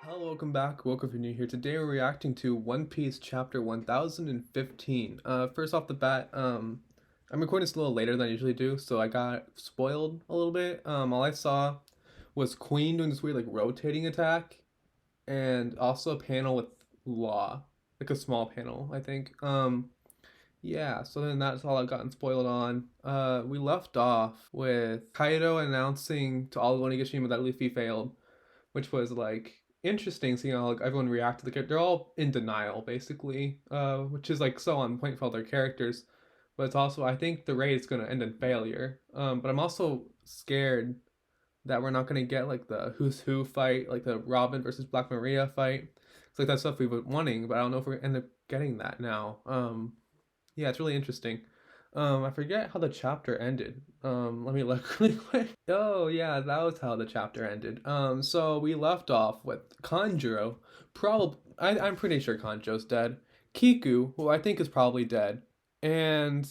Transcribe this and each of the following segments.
Hello, welcome back. Welcome if you're new here. Today we're reacting to One Piece chapter 1015. First off the bat, I'm recording this a little later than I usually do, so I got spoiled a little bit. All I saw was Queen doing this weird like rotating attack, and also a panel with Law, like a small panel, I think. Yeah, so then that's all I've gotten spoiled on. We left off with Kaido announcing to all of Onigashima that Luffy failed, which was like interesting seeing how like everyone reacted. Like they're all in denial basically, which is like so on point for all their characters. But it's also I think the raid is gonna end in failure. But I'm also scared that we're not gonna get like the who's who fight, like the Robin versus Black Maria fight. It's like that stuff we've been wanting, but I don't know if we're gonna end up getting that now. Yeah, it's really interesting. I forget how the chapter ended. Let me look really quick. Oh yeah, that was how the chapter ended. So we left off with Kanjuro. Probably, I'm pretty sure Kanjo's dead. Kiku, who I think is probably dead, and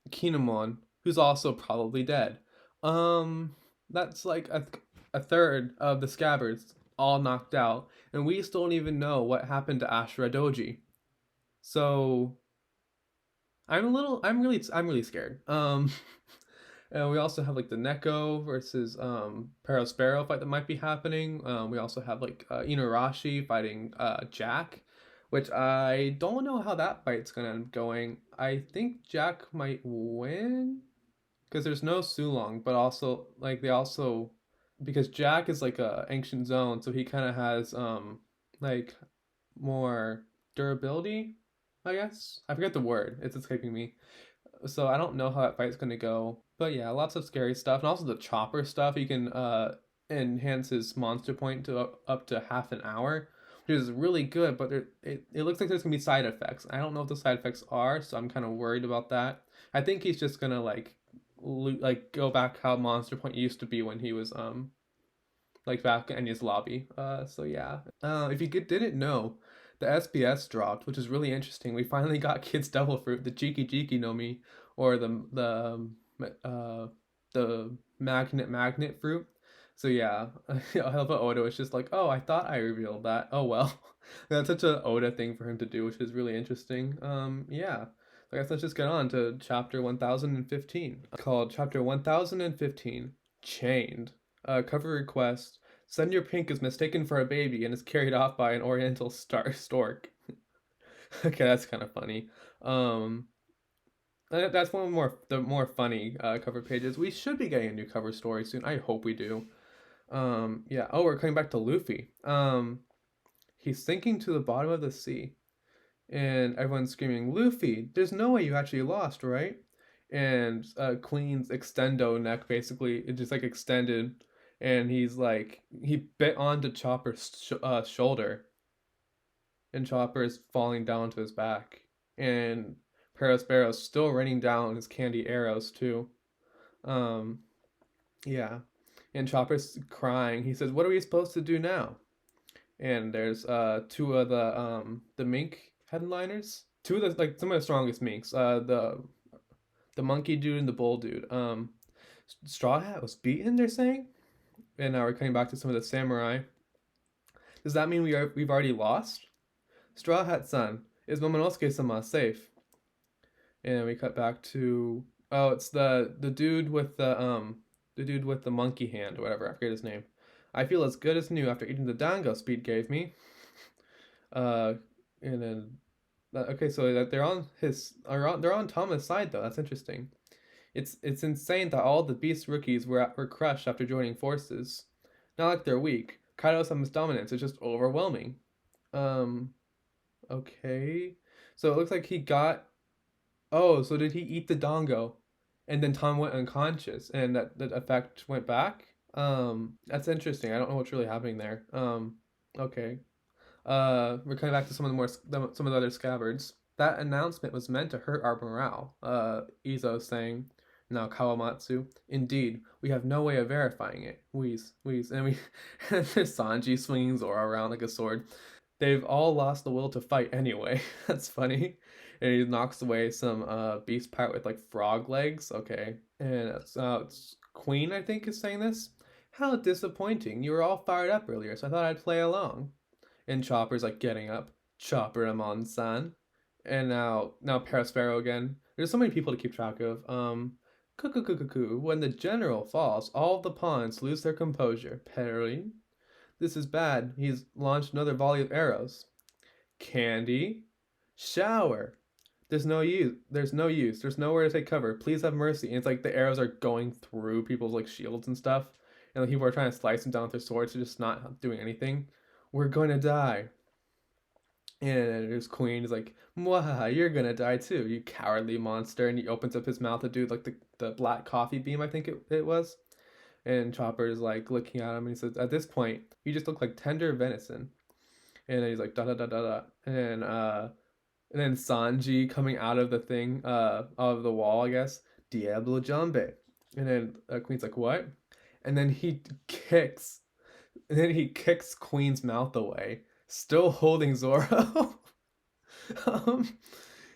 Kinemon, who's also probably dead. Um, that's like a third of the scabbards all knocked out, and we still don't even know what happened to Ashura Doji. So I'm really scared. And we also have like the Neko versus Perospero fight that might be happening. We also have like Inuarashi fighting Jack, which I don't know how that fight's gonna end up going. I think Jack might win because there's no Sulong, but also like they also because Jack is like a ancient zone, so he kind of has like more durability, I guess. I forget the word. It's escaping me. So I don't know how that fight's gonna go. But yeah, lots of scary stuff. And also the chopper stuff. You can enhance his monster point to up to half an hour, which is really good, but it looks like there's gonna be side effects. I don't know what the side effects are, so I'm kind of worried about that. I think he's just gonna like go back how monster point used to be when he was like back in his lobby. So yeah. If you didn't know, the SBS dropped, which is really interesting. We finally got Kids Devil Fruit, the Jiki Jiki no Mi, or the magnet fruit. So yeah, Helva Oda was just like, oh, I thought I revealed that. Oh well, that's such a Oda thing for him to do, which is really interesting. Yeah. So I guess let's just get on to chapter 1015, called chapter 1015, Chained. Cover request. Send Your Pink is mistaken for a baby and is carried off by an oriental stork. Okay, that's kind of funny. Um, that's one of the more funny cover pages. We should be getting a new cover story soon. I hope we do. Yeah. Oh, we're coming back to Luffy. He's sinking to the bottom of the sea, and everyone's screaming, "Luffy! There's no way you actually lost, right?" And Queen's extendo neck basically it just like extended, and he's like he bit onto Chopper's shoulder, and Chopper is falling down to his back, and Parasparrow's still raining down his candy arrows too. Um, yeah, and Chopper's crying. He says, "What are we supposed to do now?" And there's two of the mink headliners, two of the like some of the strongest minks. The monkey dude and the bull dude. Straw Hat was beaten. They're saying, and now we're coming back to some of the samurai. Does that mean we've already lost? Straw Hat Son, is Momonosuke-sama safe? And we cut back to oh, it's the dude with the dude with the monkey hand or whatever. I forget his name. I feel as good as new after eating the dango Speed gave me. Uh, and then okay, so that they're on Thomas' side though. That's interesting. It's insane that all the Beast rookies were crushed after joining forces. Not like they're weak. Kaido-sama's dominance is just overwhelming. Um, okay. So it looks like he got. Oh, so did he eat the dongo, and then Tom went unconscious, and that effect went back? That's interesting. I don't know what's really happening there. Okay. We're coming back to some of the other scabbards. That announcement was meant to hurt our morale. Izo saying, now Kawamatsu. Indeed, we have no way of verifying it. Wheeze, wheeze, and we and there's Sanji swinging Zoro around like a sword. They've all lost the will to fight anyway. That's funny. And he knocks away some beast part with like frog legs. Okay, and it's Queen I think is saying this. How disappointing. You were all fired up earlier, so I thought I'd play along. And Chopper's like getting up. Chopper Amon-san. And now Paraspero again. There's so many people to keep track of. Cuckoo cuckoo cuckoo. When the general falls, all the pawns lose their composure. Perrin. This is bad. He's launched another volley of arrows. Candy. Shower. There's no use. There's no use. There's nowhere to take cover. Please have mercy. And it's like the arrows are going through people's like shields and stuff. And like people are trying to slice them down with their swords. They're just not doing anything. We're going to die. And his queen is like, Mwahaha, you're gonna die too, you cowardly monster. And he opens up his mouth to do like the black coffee beam, I think it was. And Chopper is like looking at him and he says, at this point, you just look like tender venison. And then he's like, da da da da da. And then Sanji coming out of the thing, of the wall, I guess, Diablo Jambe. And then Queen's like, what? And then kicks, he kicks Queen's mouth away, still holding Zoro. um,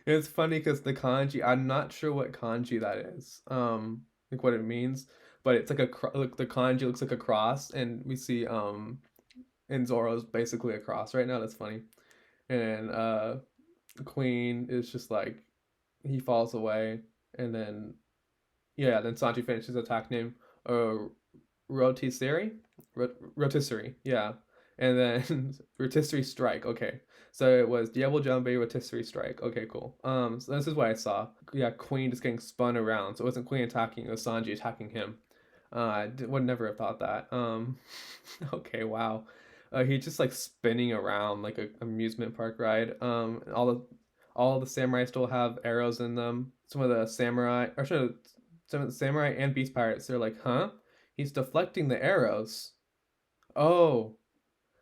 it's funny because the kanji, I'm not sure what kanji that is, like what it means, but it's like the kanji looks like a cross, and we see and Zoro's basically a cross right now. That's funny. And Queen is just like, he falls away, and then yeah, then Sanji finishes attack name, rotisserie, rotisserie, yeah, and then rotisserie strike. Okay, so it was Diablo Jambe rotisserie strike. Okay, cool. So this is what I saw. Yeah, Queen just getting spun around. So it wasn't Queen attacking; it was Sanji attacking him. Would never have thought that. Okay, wow. He just like spinning around like a amusement park ride. All the samurai still have arrows in them. Some of the samurai, or sorry, some of the samurai and beast pirates, they're like, huh? He's deflecting the arrows. Oh,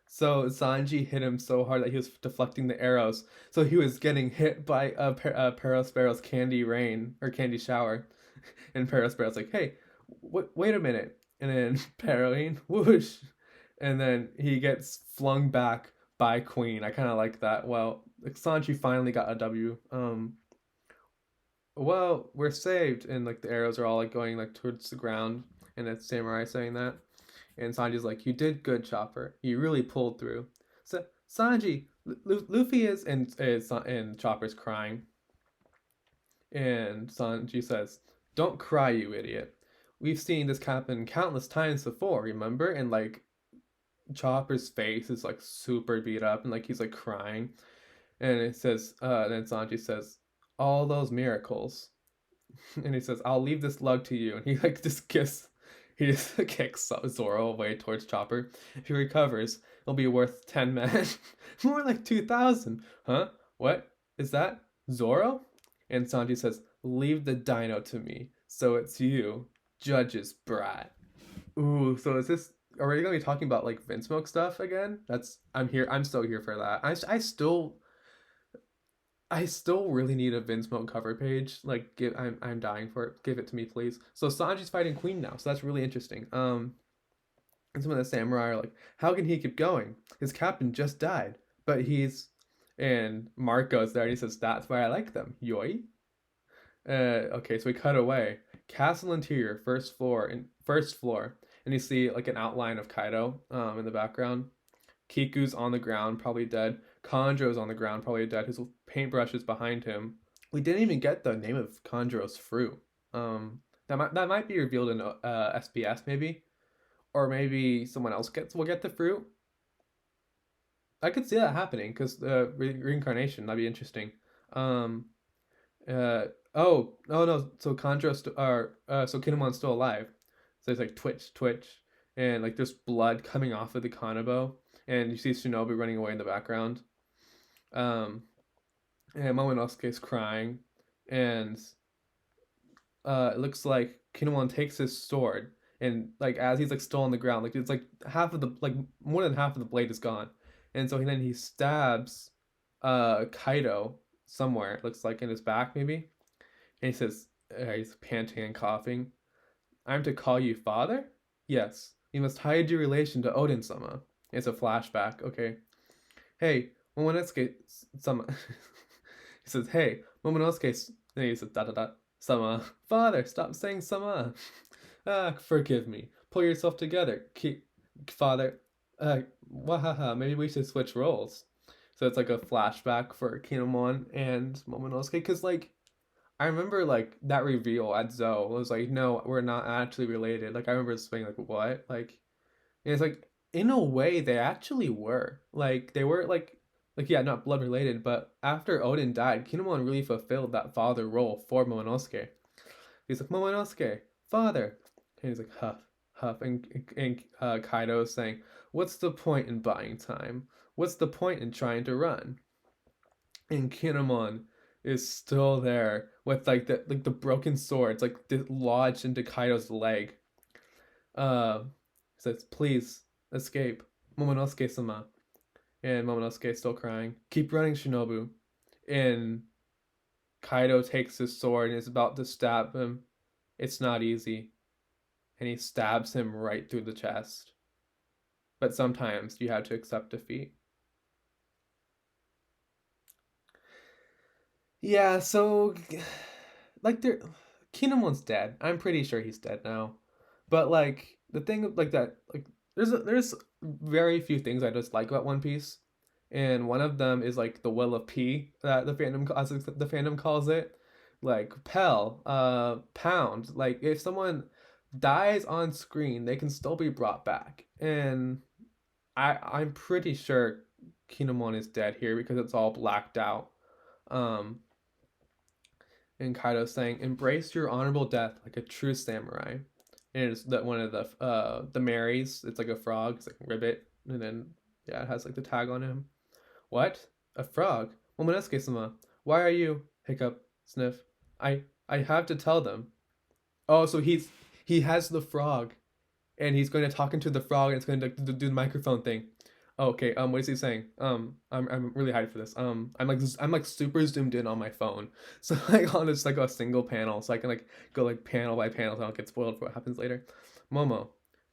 so Sanji hit him so hard that he was deflecting the arrows. So he was getting hit by Perospero's candy rain or candy shower. And Perospero's like, hey, wait a minute. And then Perrin, whoosh. And then he gets flung back by Queen. I kind of like that. Well, Sanji finally got a W. Well, we're saved. And like the arrows are all like going like towards the ground. And it's Samurai saying that. And Sanji's like, you did good, Chopper. You really pulled through. So Sanji, Luffy and Chopper's crying. And Sanji says, don't cry, you idiot. We've seen this happen countless times before, remember? And like Chopper's face is like super beat up and like he's like crying. And it says, then Sanji says, all those miracles. And he says, I'll leave this lug to you. And he like just kicks Zoro away towards Chopper. If he recovers, it'll be worth 10 men. More like 2,000. Huh? What? Is that Zoro? And Sanji says, leave the dino to me. So it's you, Judge's brat. Ooh, so is this, are we gonna be talking about like Vinsmoke stuff again? I'm still here for that. I still really need a Vinsmoke cover page. Like, I'm dying for it. Give it to me, please. So Sanji's fighting Queen now, so that's really interesting. And some of the samurai are like, how can he keep going? His captain just died, but he's, and Mark goes there and he says, that's why I like them. Yoi. Okay, so we cut away. Castle interior, first floor, and you see like an outline of Kaido in the background. Kiku's on the ground, probably dead. Kanjo's on the ground, probably dead. His paintbrush is behind him. We didn't even get the name of Kanjo's fruit. That might be revealed in SPS maybe, or maybe someone else will get the fruit. I could see that happening because reincarnation, that'd be interesting. Um, oh no, so so Kinemon's still alive. So it's like twitch, and like there's blood coming off of the Kanabo, and you see Shinobu running away in the background. And Momonosuke's crying, and it looks like Kinemon takes his sword, and like as he's like still on the ground, like it's like more than half of the blade is gone, and so then he stabs Kaido somewhere. It looks like in his back maybe, and he says, he's panting and coughing. I'm to call you father? Yes. You must hide your relation to Odin-sama. It's a flashback. Okay. Hey, Momonosuke-sama. He says, hey, Momonosuke. Then he says, da da da. Sama. Father, stop saying sama. Forgive me. pull yourself together. Keep father. Wahaha. Maybe we should switch roles. So it's like a flashback for Kinemon and Momonosuke, because like I remember like that reveal at Zoe was like, no, we're not actually related. Like I remember just being like, what? Like, and it's like in a way they actually were. Like they were like yeah, not blood related, but after Odin died, Kinemon really fulfilled that father role for Momonosuke. He's like, Momonosuke, father. And he's like, huff, huff. And Kaido is saying, what's the point in buying time? What's the point in trying to run? And Kinemon is still there with like the broken sword. It's like lodged into Kaido's leg. Uh, says, please escape, Momonosuke-sama. And Momonosuke is still crying. Keep running, Shinobu. And Kaido takes his sword and is about to stab him. It's not easy. And he stabs him right through the chest. But sometimes you have to accept defeat. Yeah, so like there Kinemon's dead. I'm pretty sure he's dead now. But like the thing like that like there's very few things I just like about One Piece. And one of them is like the will of P that the fandom calls it. Like Pell, Pound. Like if someone dies on screen, they can still be brought back. And I'm pretty sure Kinemon is dead here because it's all blacked out. Um and Kaido saying, "Embrace your honorable death like a true samurai." And it's that one of the Marys. It's like a frog. It's like Ribbit, and then yeah, it has like the tag on him. What? A frog? Momonosuke-sama, why are you? Hiccup. Sniff. I have to tell them. Oh, so he has the frog, and he's going to talk into the frog, and it's going to do the microphone thing. Oh, okay. What is he saying? I'm really hyped for this. I'm like super zoomed in on my phone, so like on just like a single panel, so I can like go like panel by panel, so I don't get spoiled for what happens later. Momo,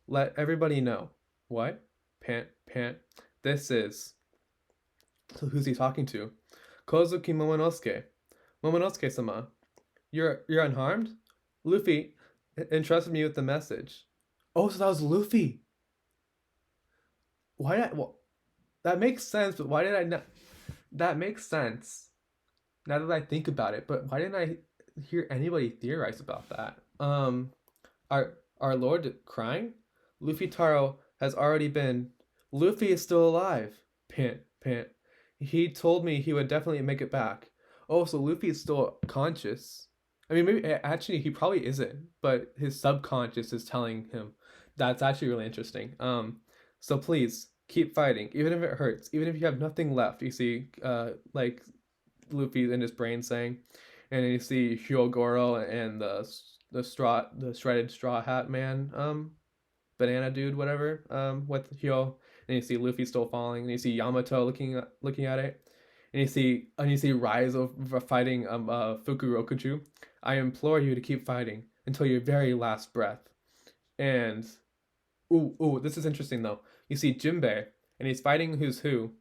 let everybody know. What? Pant. This is. So who's he talking to? Kozuki Momonosuke. Momonosuke-sama, you're unharmed. Luffy entrusted me with the message. Oh, so that was Luffy. Why? Well, that makes sense, but why did I not? That makes sense now that I think about it. But why didn't I hear anybody theorize about that? Our Lord crying? Luffy Taro has already been. Luffy is still alive. Pant. He told me he would definitely make it back. Oh, so Luffy is still conscious. I mean, maybe actually he probably isn't, but his subconscious is telling him. That's actually really interesting. So please keep fighting, even if it hurts, even if you have nothing left. You see, like Luffy in his brain saying, and then you see Hyogoro and the shredded straw hat man, banana dude, whatever, with Hyo, and you see Luffy still falling, and you see Yamato looking at it, and you see Raizo fighting Fukurokuju. I implore you to keep fighting until your very last breath. And ooh, this is interesting though. You see Jinbei, and he's fighting who's who,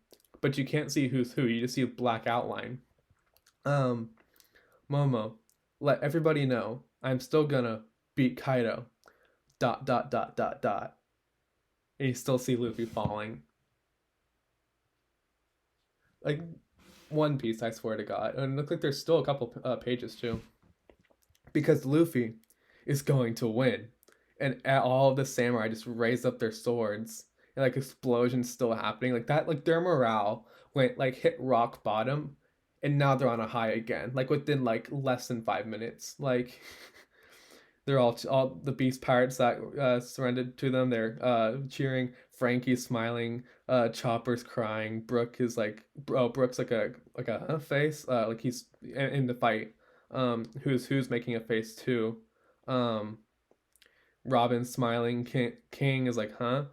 but you can't see who's who. You just see a black outline. Um, Momo, let everybody know I'm still gonna beat Kaido. Dot. And you still see Luffy falling. Like One Piece, I swear to God. And it looks like there's still a couple pages too. Because Luffy is going to win. And all of the samurai just raise up their swords. And like explosions still happening. Like that, like their morale went like hit rock bottom. And now they're on a high again. Like within like less than 5 minutes. Like they're all the beast pirates that surrendered to them. They're cheering. Frankie's smiling. Chopper's crying. Brook is like, Brook's like a face. Like he's in the fight. Who's making a face too. Robin's smiling. King is like, huh?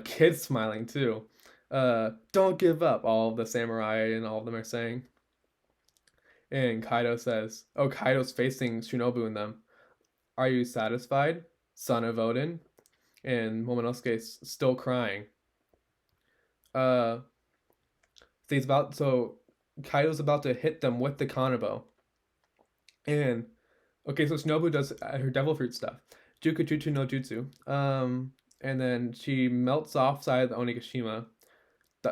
Kid's smiling too. Don't give up. All of the samurai and all of them are saying. And Kaido says, oh, Kaido's facing Shinobu and them. Are you satisfied, son of Odin? And Momonosuke's still crying. Uh, so Kaido's about to hit them with the Kanabo. And okay, so Shinobu does her devil fruit stuff. Juku Jutsu no Jutsu. And then she melts off side of the Onigashima.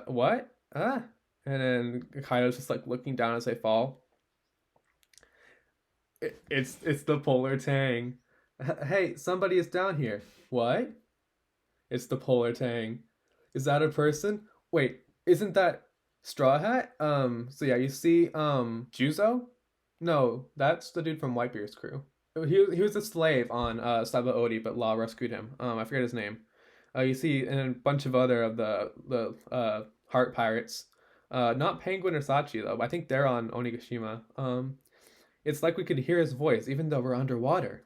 What? Ah. And then Kaido's just like looking down as they fall. It's the Polar Tang. Hey, somebody is down here. What? It's the Polar Tang. Is that a person? Wait, isn't that Straw Hat? So yeah, you see Juzo? No, that's the dude from Whitebeard's crew. He was a slave on Saba Odi, but Law rescued him. I forget his name. You see, and a bunch of other of the heart pirates. Not Penguin or Sachi though. But I think they're on Onigashima. It's like we could hear his voice even though we're underwater.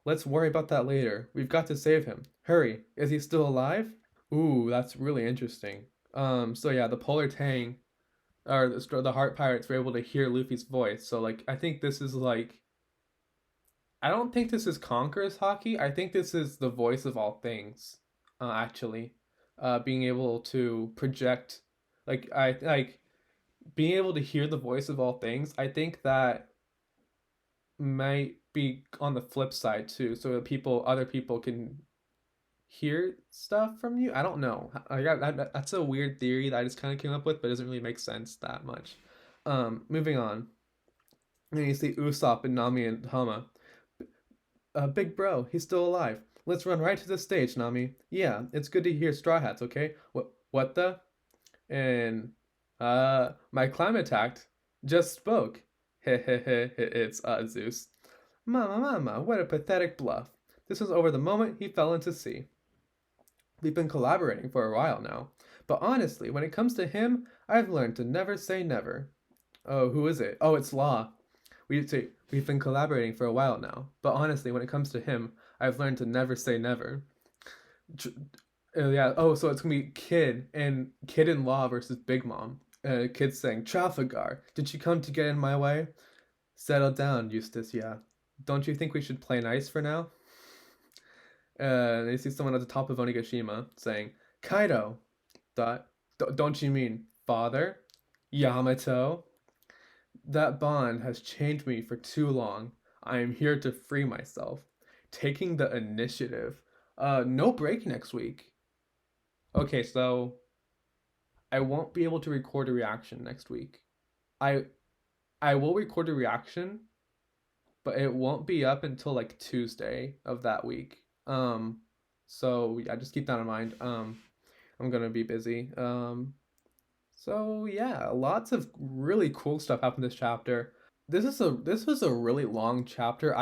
Let's worry about that later. We've got to save him. Hurry! Is he still alive? Ooh, that's really interesting. So yeah, the Polar Tang or the Heart Pirates were able to hear Luffy's voice. So like, I think this is like, I don't think this is Conqueror's Hockey. I think this is the voice of all things. Actually, being able to project, like being able to hear the voice of all things. I think that might be on the flip side too, so that other people can hear stuff from you. I don't know. That's a weird theory that I just kind of came up with, but it doesn't really make sense that much. Moving on. And you see Usopp and Nami and Hama. Big bro, he's still alive. Let's run right to the stage, Nami. Yeah, it's good to hear Straw Hats, okay? What the? And my climate act just spoke. Hehehe, it's Zeus. Mama, what a pathetic bluff. This was over the moment he fell into sea. We've been collaborating for a while now. But honestly, when it comes to him, I've learned to never say never. Oh, who is it? Oh, it's Law. We've been collaborating for a while now. But honestly, when it comes to him, I've learned to never say never. Yeah. Oh, so it's gonna be Kid and Law versus Big Mom. Kid saying, Trafalgar, did she come to get in my way? Settle down, Eustace, yeah. Don't you think we should play nice for now? And you see someone at the top of Onigashima saying, Kaido, don't you mean father? Yamato? That bond has chained me for too long. I am here to free myself. Taking the initiative. No break next week. Okay, so I won't be able to record a reaction next week. I I will record a reaction, but it won't be up until like Tuesday of that week. So yeah, just keep that in mind. I'm gonna be busy. So yeah, lots of really cool stuff happened this chapter. This was a really long chapter.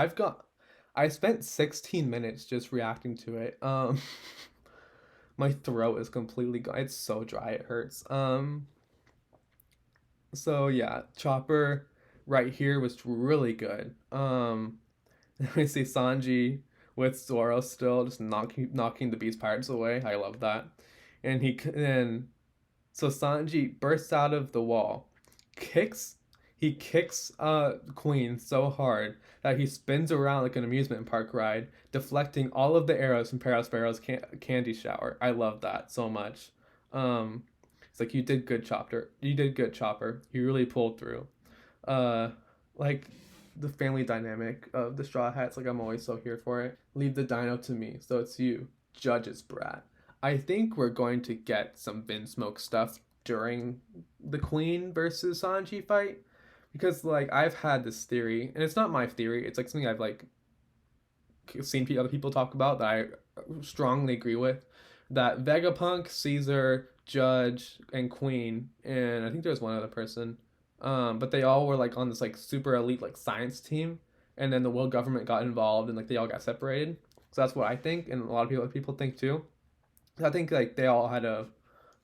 I spent 16 minutes just reacting to it. My throat is completely gone. It's so dry it hurts. So yeah, Chopper right here was really good. We see Sanji with Zoro still just knocking the Beast Pirates away. I love that. And so Sanji bursts out of the wall, kicks he kicks Queen so hard that he spins around like an amusement park ride, deflecting all of the arrows from Parasparrow's candy shower. I love that so much. Um, it's like you did good, Chopper. You did good, Chopper. You really pulled through. Uh, like the family dynamic of the Straw Hats. Like I'm always so here for it. Leave the dino to me. So it's you, Judge's brat. I think we're going to get some Vinsmoke stuff during the Queen versus Sanji fight because like I've had this theory, and it's not my theory. It's like something I've like seen other people talk about that I strongly agree with. That Vegapunk, Caesar, Judge, and Queen, and I think there was one other person, but they all were like on this like super elite like science team, and then the world government got involved and like they all got separated. So that's what I think, and a lot of people think too. I think like they all had a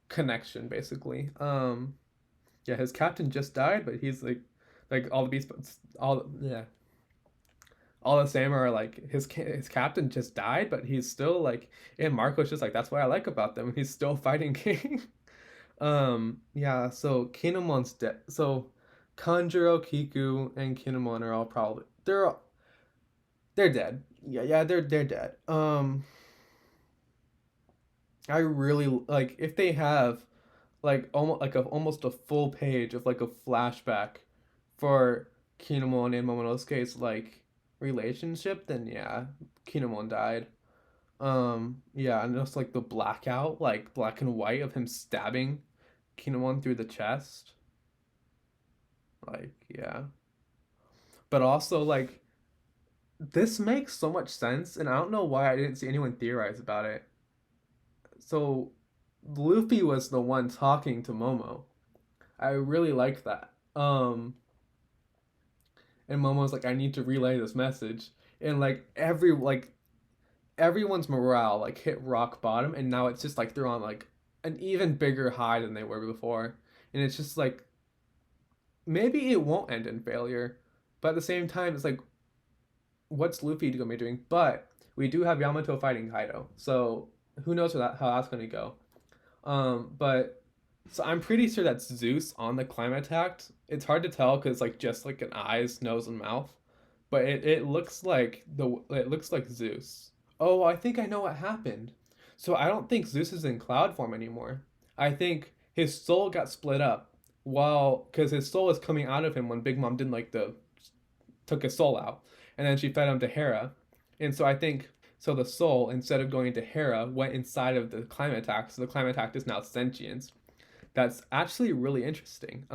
connection basically. Yeah, his captain just died, but he's like all the beast all yeah all the same are like his captain just died, but he's still like and Marco's just like that's what I like about them. He's still fighting King. Yeah, so Kinamon's dead. So Kanjuro, Kiku, and Kinamon are all probably they're dead. Yeah, they're dead. I really like if they have like almost a full page of like a flashback for Kinemon and Momonosuke's like relationship, then yeah, Kinemon died. Yeah, and just like the blackout, like black and white of him stabbing Kinemon through the chest. Like, yeah. But also like this makes so much sense, and I don't know why I didn't see anyone theorize about it. So Luffy was the one talking to Momo. I really like that. And Momo's like, I need to relay this message. And like everyone's morale like hit rock bottom, and now it's just like they're on like an even bigger high than they were before. And it's just like maybe it won't end in failure, but at the same time, it's like what's Luffy gonna be doing? But we do have Yamato fighting Kaido, so who knows how that's gonna go. But so I'm pretty sure that's Zeus on the climate act. It's hard to tell because like just like an eyes, nose, and mouth, but it looks like it looks like Zeus. Oh, I think I know what happened. So I don't think Zeus is in cloud form anymore. I think his soul got split up while because his soul is coming out of him when Big Mom didn't like the took his soul out, and then she fed him to Hera, and so I think so the soul instead of going to Hera went inside of the climate act, so the climate act is now sentient. That's actually really interesting.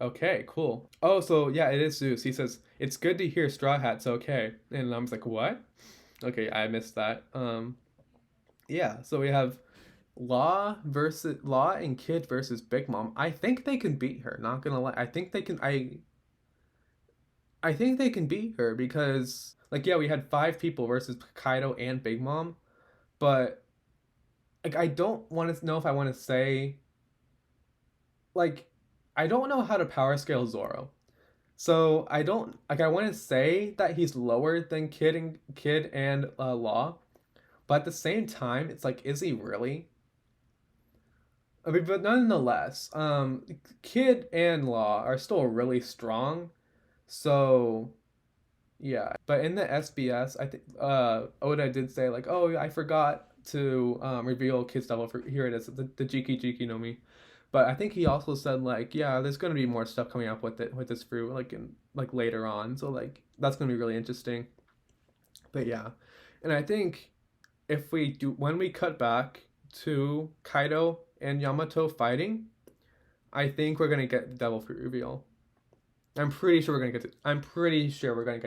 Okay, cool. Oh, so yeah, it is Zeus. He says it's good to hear Straw Hat's okay, and I was like, what? Okay, I missed that. Yeah. So we have Law and Kid versus Big Mom. I think they can beat her. Not gonna lie. I think they can. I think they can beat her because like yeah, we had 5 people versus Kaido and Big Mom, but like I don't want to know if I want to say like I don't know how to power scale Zoro. So I don't like I want to say that he's lower than Kid and Law, but at the same time it's like is he really? I mean, but nonetheless, Kid and Law are still really strong. So yeah, but in the SBS, I think Oda did say like, "Oh, I forgot to reveal Kid's level for here it is, the Jiki Jiki no Mi." But I think he also said like, "Yeah, there's gonna be more stuff coming up with it with this fruit like in like later on, so like that's gonna be really interesting." But yeah, and I think if we do when we cut back to Kaido and Yamato fighting, I think we're gonna get the Devil Fruit reveal. I'm pretty sure we're gonna get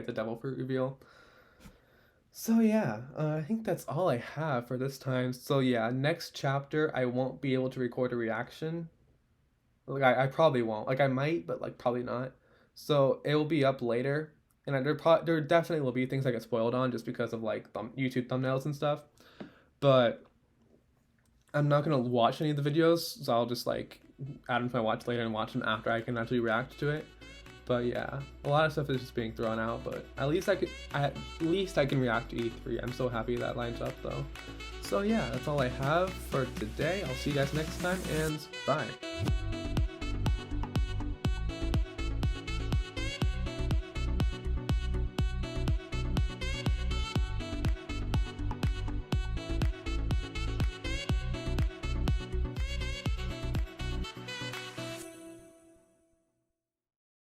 the Devil Fruit reveal. So yeah, I think that's all I have for this time. So yeah, next chapter I won't be able to record a reaction. Like I probably won't. Like I might, but like probably not. So it will be up later, and there definitely will be things I get spoiled on just because of like YouTube thumbnails and stuff. But I'm not gonna watch any of the videos, so I'll just like add them to my watch later and watch them after I can actually react to it. But yeah, a lot of stuff is just being thrown out, but at least I can react to E3. I'm so happy that lines up though. So yeah, that's all I have for today. I'll see you guys next time, and bye.